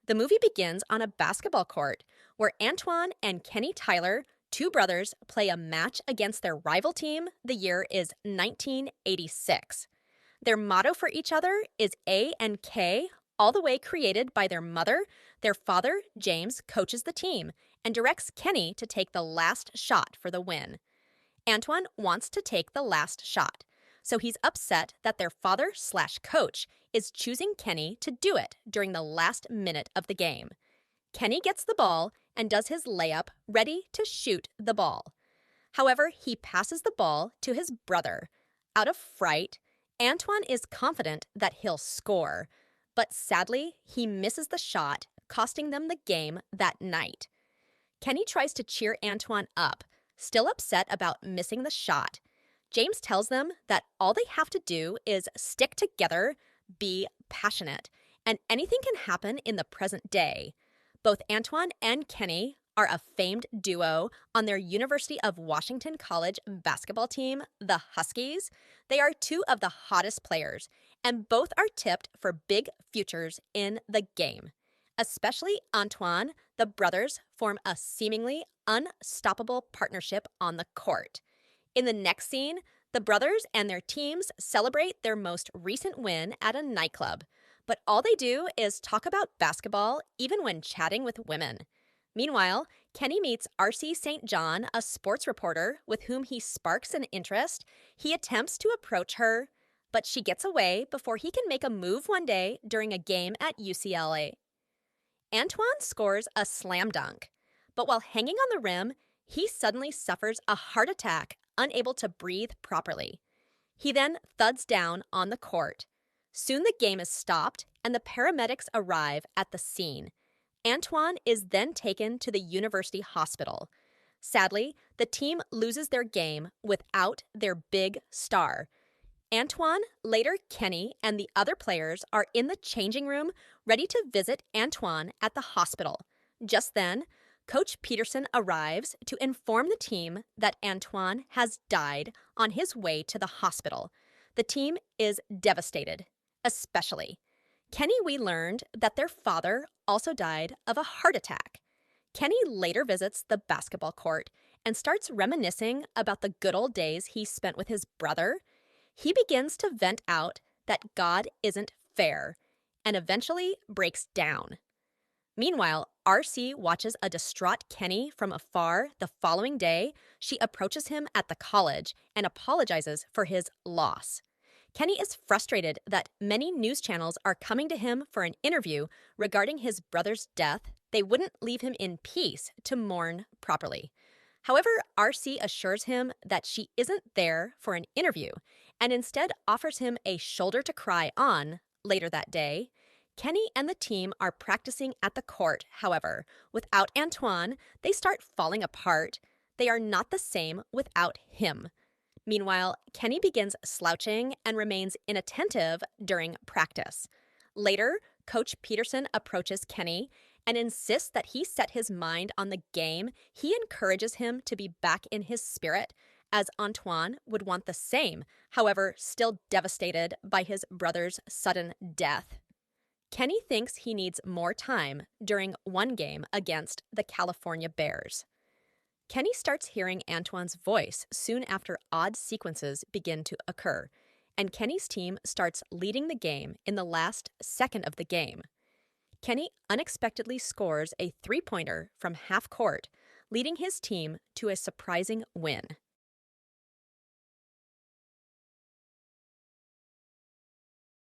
The movie begins on a basketball court where Antoine and Kenny Tyler, two brothers, play a match against their rival team. The year is 1986. Their motto for each other is A and K, all the way created by their mother. Their father, James, coaches the team and directs Kenny to take the last shot for the win. Antoine wants to take the last shot, so he's upset that their father/coach is choosing Kenny to do it during the last minute of the game. Kenny gets the ball and does his layup, ready to shoot the ball. However, he passes the ball to his brother. Out of fright, Antoine is confident that he'll score, but sadly, he misses the shot, costing them the game that night. Kenny tries to cheer Antoine up, still upset about missing the shot. James tells them that all they have to do is stick together, be passionate, and anything can happen in the present day. Both Antoine and Kenny are a famed duo on their University of Washington College basketball team, the Huskies. They are two of the hottest players, and both are tipped for big futures in the game. Especially Antoine, the brothers form a seemingly unstoppable partnership on the court. In the next scene, the brothers and their teams celebrate their most recent win at a nightclub, but all they do is talk about basketball even when chatting with women. Meanwhile, Kenny meets R.C. St. John, a sports reporter with whom he sparks an interest. He attempts to approach her, but she gets away before he can make a move one day during a game at UCLA. Antoine scores a slam dunk, but while hanging on the rim, he suddenly suffers a heart attack, unable to breathe properly. He then thuds down on the court. Soon the game is stopped and the paramedics arrive at the scene. Antoine is then taken to the university hospital. Sadly, the team loses their game without their big star. Antoine, later Kenny, and the other players are in the changing room ready to visit Antoine at the hospital. Just then, Coach Peterson arrives to inform the team that Antoine has died on his way to the hospital. The team is devastated, especially Kenny. We learned that their father also died of a heart attack. Kenny later visits the basketball court and starts reminiscing about the good old days he spent with his brother. He begins to vent out that God isn't fair and eventually breaks down. Meanwhile, RC watches a distraught Kenny from afar. The following day, she approaches him at the college and apologizes for his loss. Kenny is frustrated that many news channels are coming to him for an interview regarding his brother's death. They wouldn't leave him in peace to mourn properly. However, RC assures him that she isn't there for an interview and instead offers him a shoulder to cry on. Later that day, Kenny and the team are practicing at the court. However, without Antoine, they start falling apart. They are not the same without him. Meanwhile, Kenny begins slouching and remains inattentive during practice. Later, Coach Peterson approaches Kenny and insists that he set his mind on the game. He encourages him to be back in his spirit, as Antoine would want the same, however, still devastated by his brother's sudden death. Kenny thinks he needs more time during one game against the California Bears. Kenny starts hearing Antoine's voice soon after odd sequences begin to occur, and Kenny's team starts leading the game in the last second of the game. Kenny unexpectedly scores a three-pointer from half court, leading his team to a surprising win.